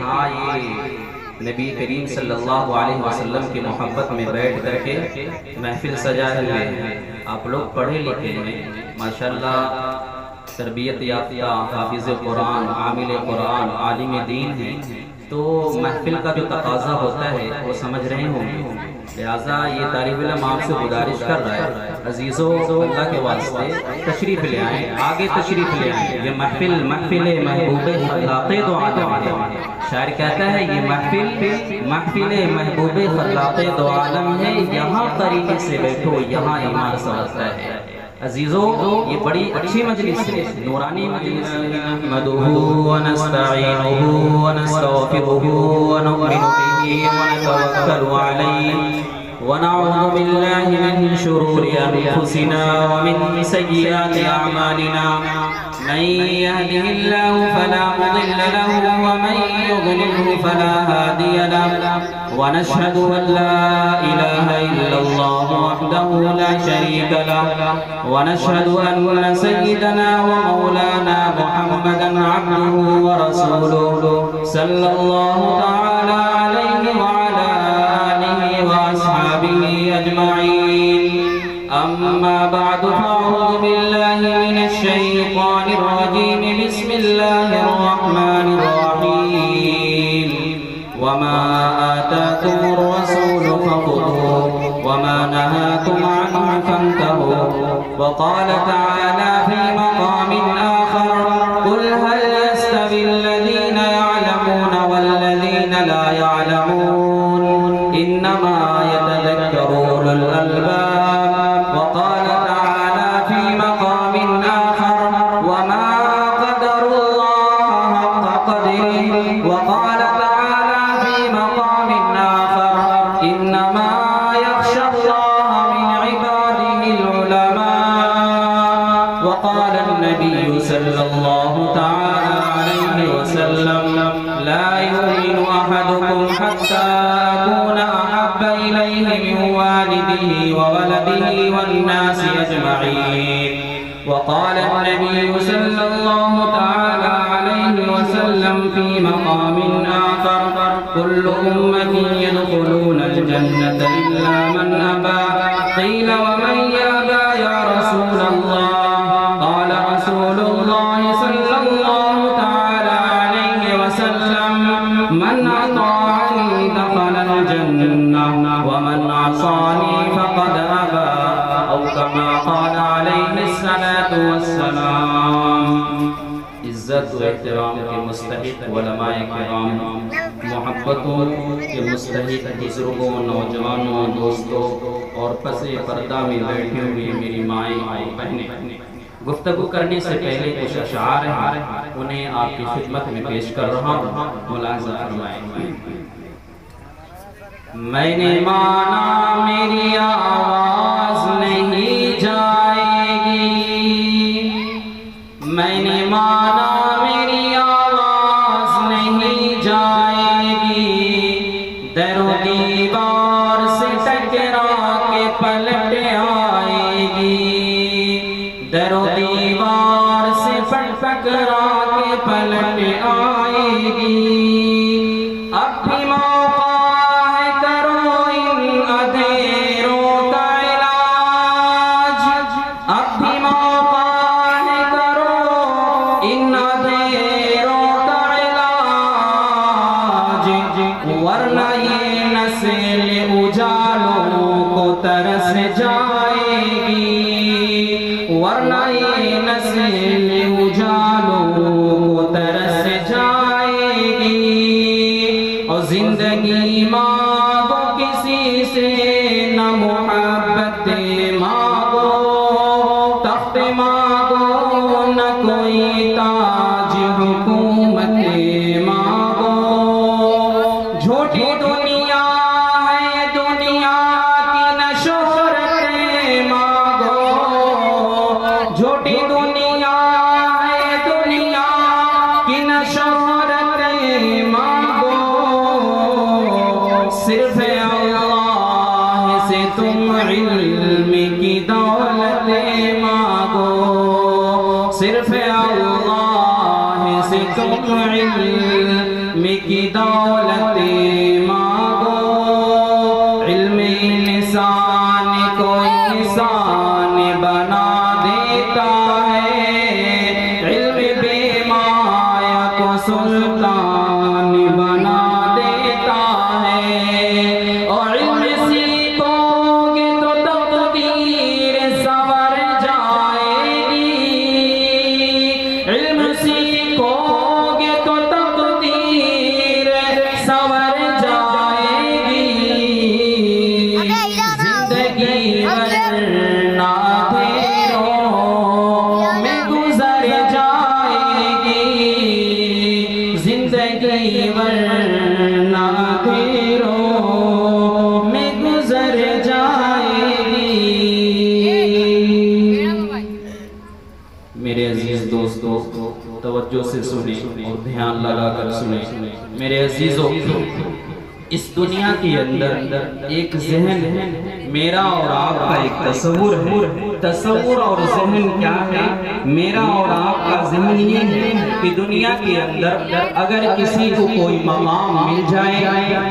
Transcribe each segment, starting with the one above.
ہاں یہ نبی کریم صلی اللہ علیہ وسلم کی محبت میں بیٹھ کر کے محفل سجائے ہوئے ہیں. آپ لوگ پڑھے لکھے ہیں ماشاءاللہ، تربیت یافتہ، حافظ قرآن، عامل قرآن، عالم دین ہیں، تو محفل کا جو تقاضا ہوتا ہے وہ سمجھ رہے ہوں گے. لہٰذا یہ طالب علم آپ سے گزارش کر رہا ہے، عزیزو اللہ کے واسطے تشریف لے آئیں، آگے تشریف لے آئیں. یہ محفل محبوب خلاق دو عالم ہے. شاعر کہتا ہے یہ محفل محبوب خلاق دو عالم ہے، یہاں طریقے سے بیٹھو یہاں ایمان سمجھتا ہے. عزیزو یہ بڑی اچھی مجلس ہے، نورانی مجلس ہے. نحمدہ ونستعینہ ونستغفرہ ونؤمن بہ ونتوکل علیہ ونعوذ باللہ من شرور انفسنا ومن سیئات اعمالنا. من يهده الله فلا مضل له ومن يضلله فلا هادي له ونشهد أن لا إله إلا الله وحده لا شريك له ونشهد أن سيدنا ومولانا محمدا عبده ورسوله صلى الله تعالى عليه وعلى آله وأصحابه أجمعين. أما بعد فأعوذ بالله من الشيطان الرجيم. بسم الله الرحمن الرحيم. وما آتاكم الرسول فخذوه وما نهاكم عنه فانتهوا. وقال تعالى في مقام آخر قل هل يستوي الذين يعلمون والذين لا يعلمون إنما يتذكر أولو الألباب. وقال تعالى في مقام آخر وما قدر الله حق قدره. وقال تعالى في مقام آخر إنما يخشى الله من عباده العلماء. وقال النبي صلى الله تعالى عليه وسلم لا يؤمن أحدكم حتى أكون أحب إليه من والده وولده والناس أجمعين. وقال النبي صلى الله تعالى عليه وسلم في مقام آخر كل أمتي يدخلون الجنة إلا من أبى. قيل ومن يأبى يا رسول الله؟ قال رسول الله صلى الله تعالى عليه وسلم من أطاعني دخل الجنة ومن عصاني فقد أبى، أو كما قال عليه الصلاة والسلام. عزت و احترام کے مستحق علماء کرام، محبتوں کے مستحق بزرگوں، نوجوانوں، دوستوں اور پس پردہ میں بیٹھی ہوئی میری مائیں اور بہنیں، گفتگو کرنے سے پہلے کچھ اشعار ہیں، انہیں آپ کی خدمت میں پیش کر رہا ہوں، ملاحظہ فرمائیں. میں نے مانا میری آواز نہیں جائے گی، میں نے مانا میری آواز نہیں جائے گی، در و دیوار سے ٹکرا کے پلٹ آئے گی، در و دیوار سے ٹکرا کے پلٹ آئے گی. اب بھی موقع ہے کرو ان اندھیروں کا علاج، اب بھی موقع ہے کرو ان اندھیروں کا علاج، ورنہ یہ نسل اجالوں کو ترس جائے گی، ورنہ یہ نسل اجالوں کو ترس جائے گی. اور زندگی مانگو کسی سے نہ محبت مانگو، تخت مانگو نہ کوئی تاج حکومت مانگو. جھوٹی دنیا ہے دنیا کی نہ شہرت مانگو، جھوٹی دنیا ہے دنیا کی نہ شہرت مانگو. دولت مانگو، علم انسان کو انسان بنا دیتا ہے، علم بے مایا کو سلطان بنا دیتا ہے، اور علم سیکھو گے تو تقدیر سنور جائے گی، علم سیکھو گے تو تقدیر سنور جائے گی، زندگی ورنہ اندھیروں میں گزر جائے گی، زندگی ورنہ اندھیروں میں گزر جائے گی۔ میرے عزیز دوستو، توجہ سے سنیں اور دھیان لگا کر سنیں۔ میرے عزیزوں، اس دنیا کے اندر ایک ذہن ہے، میرا اور آپ کا ایک تصور ہے۔ تصور اور ذہن کیا ہے؟ میرا اور آپ کا ذہن یہ ہے کہ دنیا کے اندر اگر کسی کو کوئی مقام مل جائے،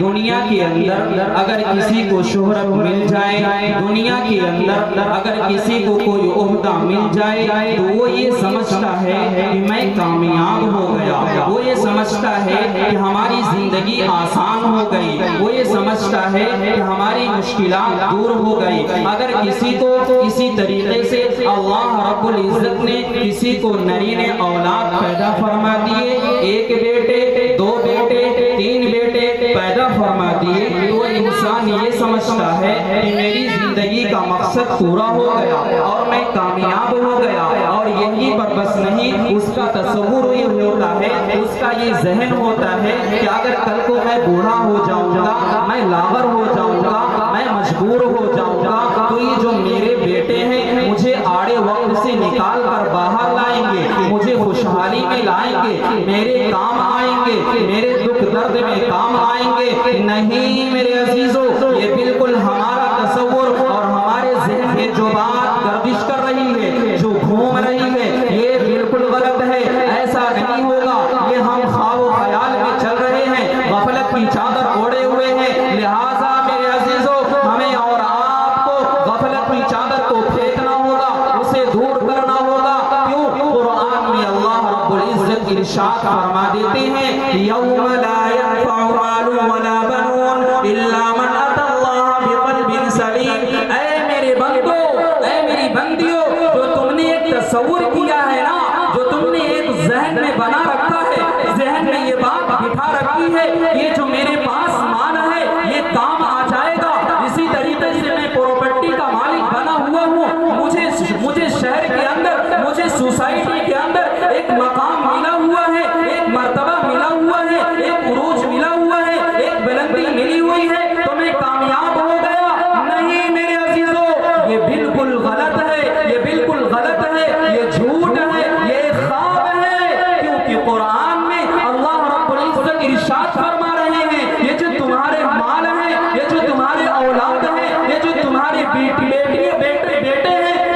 دنیا کے اندر اگر کسی کو شہرت مل جائے، دنیا کے اندر اگر کسی کو کوئی عہدہ مل جائے، تو وہ یہ سمجھتا ہے کہ میں کامیاب ہو گیا، وہ یہ سمجھتا ہے کہ ہماری زندگی آسان ہو گئی، وہ یہ سمجھتا ہے کہ ہماری مشکلات دور ہو گئی۔ اگر کسی کو کسی طریقے سے اللہ رب العزت نے کسی کو نرین اولاد پیدا فرما دیے، ایک بیٹے، دو بیٹے، تین بیٹے پیدا فرما دیے، تو انسان یہ سمجھتا ہے کہ میری زندگی کا مقصد پورا ہو گیا اور میں کامیاب ہو گیا، اور یہی پر بس نہیں، اس کا تصور یہ ہوتا ہے، اس کا یہ ذہن ہوتا ہے کہ اگر کل کو میں بوڑھا ہو جاؤں گا، میں لاغر ہو جاؤں گا، میں مجبور ہو جاؤں گا، تو یہ جو میرے بیٹے ہیں مجھے آڑے وقت سے نکال کر باہر لائیں گے، مجھے خوشحالی میں لائیں گے، میرے کام آئیں گے، میرے دکھ درد میں کام آئیں گے۔ نہیں میرے عزیزوں، یہ بالکل ہمارا تصور اور ہمارے ذہن میں جو بات گردش کر رہی ہے، جو گھوم رہی ہے، یہ بالکل غلط ہے، ایسا نہیں ہوگا۔ یہ ہم خواب و خیال میں چل رہے ہیں، غفلت کی چادر اوڑے ہوئے ہیں، لہٰذا میرے عزیزوں ہمیں اور آپ کو غفلت کی چادر کو پھینکنا ہوگا، اسے دور کرنا ہوگا۔ کیوں؟ قرآن میں اللہ رب العزت ارشاد فرما دیتے ہیں، یوم لا ينفع مال ولا بنون الا من اتى اللہ بقلب سلیم۔ اے میرے بندو، اے میری بندیوں، جو تم نے ایک تصور کیا ہے نا، جو تم نے ایک ذہن میں بنا رکھا ہے، ذہن میں یہ بات بٹھا رکھی ہے، یہ جو میرے پاس مال ہے یہ کام آ جائے گا، اسی طریقے سے میں پراپرٹی کا مالک بنا ہوا ہوں، مجھے شہر کے اندر، مجھے سوسائٹی کے اندر ایک مقام ملا ہوا ہے، ایک مرتبہ ملا ہوا ہے، ایک عروج ملا ہوا ہے، ایک بلندی ملی ہوئی ہے، تو میں کامیاب ہو گیا۔ نہیں میرے عزیزوں، یہ بالکل غلط ہے، یہ بالکل غلط ہے، یہ جھوٹ ہے، یہ خواب ہے، کیونکہ قرآن میں اللہ رب العزت ارشاد فرما رہے ہیں، یہ جو تمہارے مال ہیں، یہ جو تمہارے اولاد ہیں، یہ جو تمہارے بیٹے ہیں،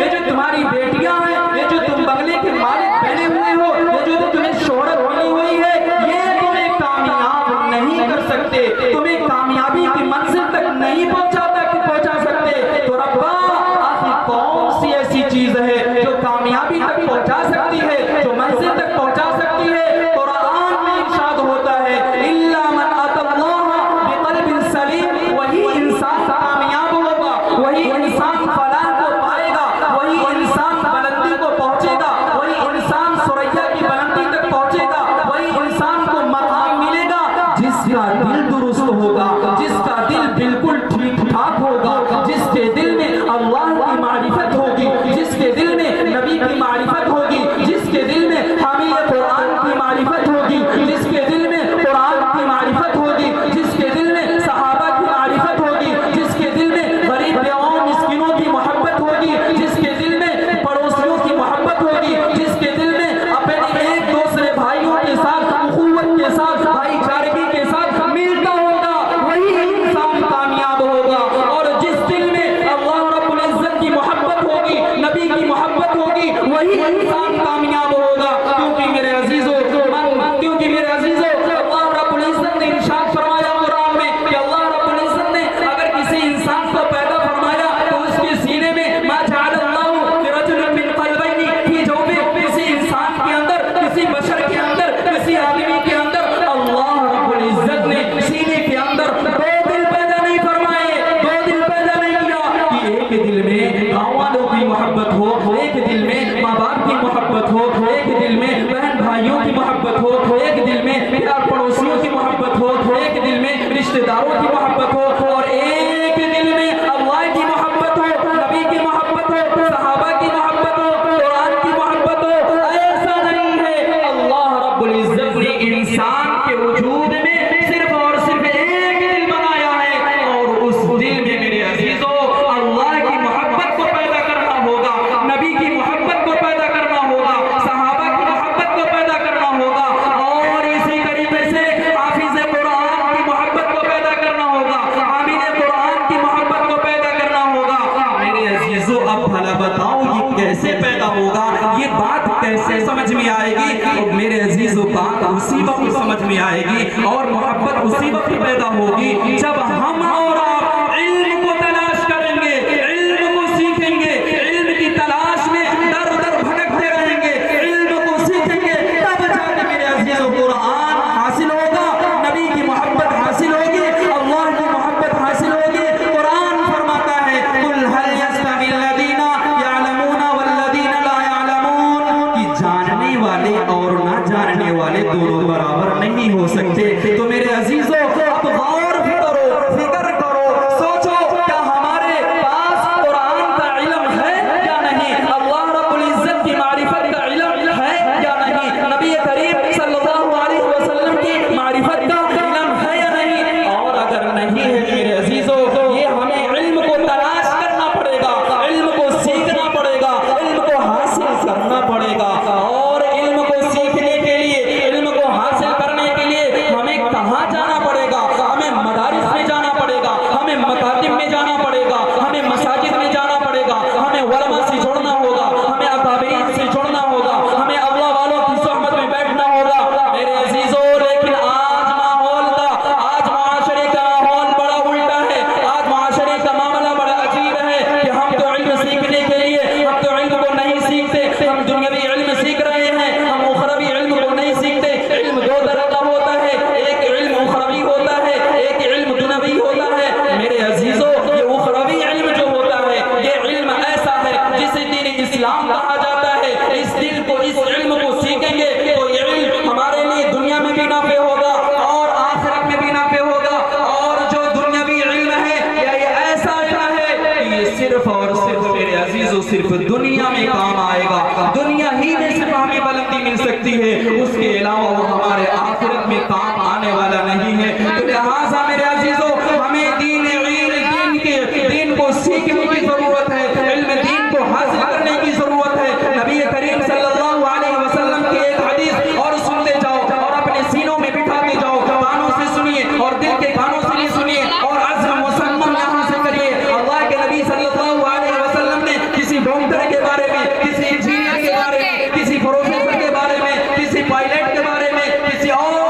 یہ جو تمہاری بیٹیاں ہیں، یہ جو تم بنگلے کے مالک بنے ہوئے ہو، یہ جو تمہیں شہرت ملی ہوئی ہے، یہ تمہیں کامیاب نہیں کر سکتے، تمہیں کامیابی کی منزل تک نہیں پہنچا سکتے۔ تو ربا آخر کون سی ایسی چیز ہے جو کامیابی تک پہنچا سکتی ہے، جو منزل تک پہنچا سکتی ہے؟ قرآن میں ارشاد ہوتا ہے، الا من اتى اللہ بقلب سلیم، وہی انسان کامیاب ہوگا، وہی انسان فلاح کو پائے گا، وہی انسان بلندی کو پہنچے گا، وہی انسان ثریا کی بلندی تک پہنچے گا، وہی انسان کو مقام ملے گا جس کا دل درست ہوگا، جس کا دل بالکل ٹھیک ٹھاک ہوگا، جس کے دل میں اللہ کی معرفت ہوگی، جس کے دل میں نبی کی معرفت ہوگی، جس کے دل میں حامل قرآن کی معرفت ہوگی، جس کے دل میں قرآن کی معرفت ہوگی، جس کے دل میں صحابہ کی معرفت ہوگی، جس کے دل میں غریب بیواؤں مسکینوں کی محبت ہوگی، جس کے دل میں پڑوسیوں کی محبت ہوگی، جس کے دل میں اپنے ایک دوسرے بھائیوں کے ساتھ اخوت کے ساتھ بھائی چارگی کے ساتھ ملتا ہوگا، وہی انسان کامیاب ہوگا۔ اور جس یاروں کی محبت ہو اور ایک دل میں اللہ کی محبت ہو، نبی کی محبت ہو، صحابہ کی محبت ہو، قرآن کی محبت ہو. ایسا نہیں ہے. اللہ رب العزت نے انسان کے وجود میں صرف اور صرف ایک دل بنایا ہے، اور اس دل میں میرے عزیزوں اللہ کی محبت کو پیدا کرنا ہوگا، نبی کی محبت کو پیدا کرنا ہوگا، صحابہ کی محبت کو پیدا کرنا ہوگا، اور اسی طریقے سے حافظ قرآن کی محبت کو پیدا کرنا ہوگا، حامل قرآن کی محبت کو پیدا کرنا ہوگا. میرے عزیزوں اب بھلا بتاؤ یہ کیسے پیدا ہوگا، یہ بات کیسے سمجھ میں آئے گی؟ میرے عزیزوں بات اسی وقت سمجھ میں آئے گی اور محبت اسی وقت پیدا ہوگی جب ہم اور آپ علم کو تلاش کریں گے، علم کو سیکھیں گے، علم کی تلاش میں در در بھٹکتے رہیں گے، علم کو سیکھیں گے، تب جا کے میرے عزیزوں قرآن حاصل ہوگا، نبی کی محبت حاصل ہوگی، اللہ کی محبت حاصل ہوگی. قرآن فرماتا ہے قُلْ هَلْ يَسْتَوِي الَّذِينَ يَعْلَمُونَ وَالَّذِينَ لَا يَعْلَمُونَ کہ جاننے والے اور نہ جاننے والے دونوں برابر نہیں ہو سکتے. تو میرے عزیزوں اب غور کرو، فکر کرو، سوچو کیا ہمارے پاس قرآن کا علم ہے یا نہیں، اللہ رب العزت کی معرفت کا علم ہے یا نہیں، نبی کریم صلی اللہ علیہ وسلم کی معرفت کا علم ہے یا نہیں. اور اگر نہیں ہے میرے عزیزوں یہ ہمیں علم کو تلاش کرنا پڑے گا، علم کو سیکھنا پڑے گا، علم کو حاصل کرنا پڑے گا. اور علم کو سیکھنے کے لیے، علم کو حاصل کرنے کے لیے ہمیں کہاں جانا پڑے گا؟ ہمیں مدارس میں جانا پڑے گا، ہمیں مکاتب میں جانا پڑے گا، ہمیں مساجد میں جانا پڑے گا، ہمیں علماء سے جڑنا ہوگا، ہمیں اکابرین سے جڑنا ہوگا، ہمیں اللہ والوں کی صحبت میں بیٹھنا ہوگا. میرے عزیزوں لیکن آج ماحول کا، آج معاشرے کا ماحول بڑا الٹا ہے. آج معاشرے کا معاملہ بڑا عجیب ہے کہ ہم تو علم سیکھنے کے لیے، ہم تو علم کو نہیں سیکھتے، ہم دنیاوی علم سیکھ رہے ہیں، ہم اخروی علم کو نہیں سیکھتے. علم دو طرح کا ہوتا ہے، ایک علم اخروی ہوتا ہے، ایک علم دنیاوی ہوتا ہے. میرے عزیزوں یہ اخروی علم جو ہوتا ہے یہ علم ایسا ہے جسے دین اسلام کہا جاتا ہے. اس دل کو، اس علم کو سیکھیں گے تو یہ علم ہمارے لیے دنیا میں بھی نافع ہوگا اور آخرت میں بھی نافع ہوگا. اور جو دنیاوی علم ہے یہ ایسا علم ہے کہ یہ صرف اور صرف میرے عزیزوں صرف دنیا میں کام آئے گا، دنیا ہی میں صرف ہمیں بلندی مل سکتی ہے، اس کے علاوہ وہ ہمارے آخرت میں کام آنے والا نہیں ہے. تو لہٰذا میرے عزیزوں ہمیں دین کو سیکھنے کی ضرورت ہے، علم دین کو حاصل کرنے کی ضرورت ہے. نبی کریم صلی اللہ علیہ وسلم کی ایک حدیث اور سنتے جاؤ اور اپنے سینوں میں بٹھاتے جاؤ، کانوں سے سنیے اور دل کے کانوں سے بھی سنیے اور عزم مصمم یہاں سے کریے. اللہ کے نبی صلی اللہ علیہ وسلم نے کسی ڈاکٹر کے بارے میں، کسی انجینئر کے بارے میں، کسی پروفیسر کے بارے میں، کسی پائلٹ کے بارے میں، کسی اور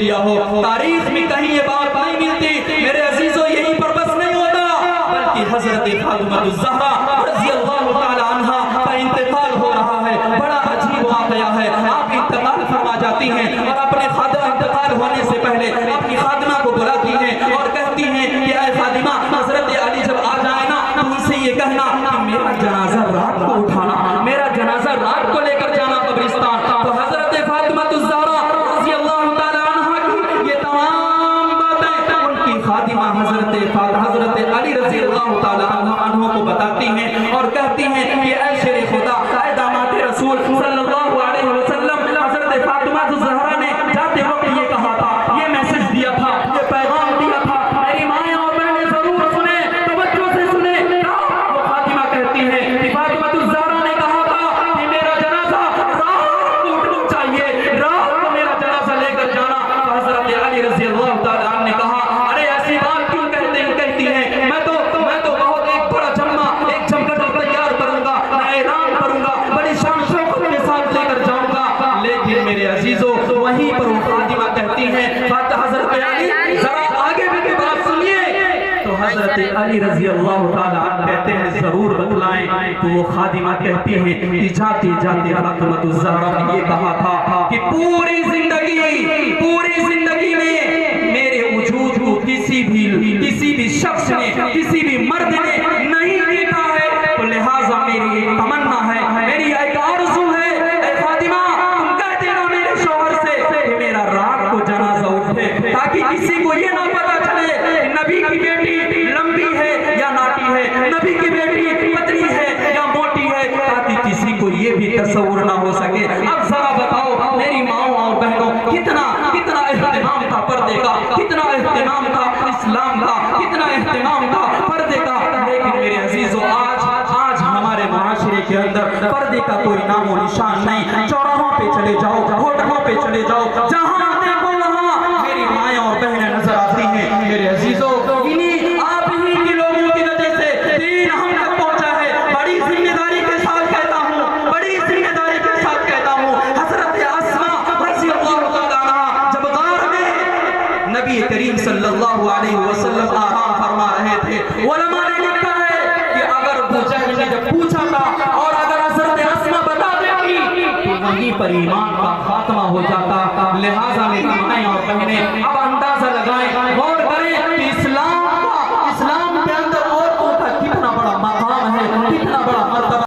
لیا ہو. تاریخ میں کہیں یہ بات نہیں ملتی. میرے عزیزوں یہیں پر بس نہیں ہوتا بلکہ حضرت فاطمہ الزہرا رضی اللہ تعالی عنہا کا انتقال ہو رہا ہے. بڑا عجیب واقعہ ہے. آپ انتقال فرما جاتی ہیں اور اپنے خادم انتقال ہونے سے پہلے اپنی خادمہ کو بلاتی ہیں اور کہتی ہیں کہ اے خادمہ حضرت علی جب آ جائے نا تو ان سے یہ کہنا کہ میرا جنازہ رات کو اٹھانا, میرا جنازہ رات کو لے کر جانا قبرستان. تو حضرت فاطمہ الزہرا رضی اللہ تعالی عنہا کی یہ تمام باتیں ان کی خادمہ حضرت علی رضی اللہ تعالی عنہ کو بتاتی ہیں اور کہتی ہیں کہ اے شیر خدا, اے داماد رسول صلی اللہ علیہ وسلم, حضرت فاطمہ الزہرا نے جاتے وقت یہ کہا تھا, یہ میسج دیا تھا, یہ پیغام دیا تھا, میری مائیں اور بہنیں ضرور سنیں, توجہ سے سنیں. وہ خاتمہ کہتی ہے کہ فاطمہ الزہرا نے کہا تھا کہ میرا جنازہ رات کو اٹھنا چاہیے, رات کو میرا جنازہ لے کر جانا. حضرت علی رضی اللہ تعالیٰ عنہ نے کہا ارے ایسی بات کیوں کہتی ہیں, میں تو بہت ایک بڑا جمع ایک جمگٹ تیار کروں گا, میں اعلان کروں گا, بڑی شان شوقت کے ساتھ لے کر جاؤں گا. لیکن میرے عزیزوں وہیں پر وہ خاتمہ کہتی ہیں حضرت علی ذرا آگے بھی کی بات سنیے. تو حضرت علی رضی اللہ تعالیٰ عنہ کہتے ہیں ضرور بتلائیں. تو وہ خاتمہ کہتی ہیں کہ جاتے فاطمہ الزہرا نے یہ کہا تھا کہ پوری زندگی میں میرے وجود کو کسی بھی شخص نے, کسی بھی مرد نے نہیں دیکھا ہے, تو لہٰذا میری ایک تمنا ہے, میری ایک آرزو ہے, اے فاطمہ تم کہہ دینا میرے شوہر سے کہ میرا رات کو جنازہ اٹھے, تاکہ کسی کو یہ نہ پتا چلے کہ نبی کی بیٹی لمبی ہے یا ناٹی ہے, نبی کی بیٹی پتلی ہے یا موٹی ہے, تاکہ کسی کو یہ بھی تصور نہ ہو سکے. اب ذرا بتاؤ میری ماؤں اور بہنوں کتنا اہتمام تھا پردے کا, کتنا اہتمام تھا اسلام کا, کتنا اہتمام تھا پردے کا. لیکن میرے عزیزوں آج ہمارے معاشرے کے اندر پردے کا کوئی نام و نشان نہیں. چوراہوں پہ چلے جاؤ, ہوٹلوں پہ چلے جاؤ, جہاں دیکھو وہاں میری مائیں اور بہنیں نظر آتی ہیں. میرے عزیزوں انہیں آپ ہی کی لوگوں کی وجہ سے دین ہم تک پہنچا ہے. بڑی ذمہ داری کے ساتھ کہتا ہوں, بڑی ذمہ داری کے ساتھ کہتا ہوں, حضرت اسماء رضی اللہ تعالیٰ عنہا جب غار میں نبی کریم صلی اللہ علیہ وسلم آرام فرما رہے تھے, علماء نے لکھا ہے کہ اگر ابو جہل نے جب پوچھا تھا اور اگر حضرت اسماء بتا دیتی تو وہیں پر ایمان کا خاتمہ ہو جاتا. لہٰذا میری مائیں اور بہنیں اب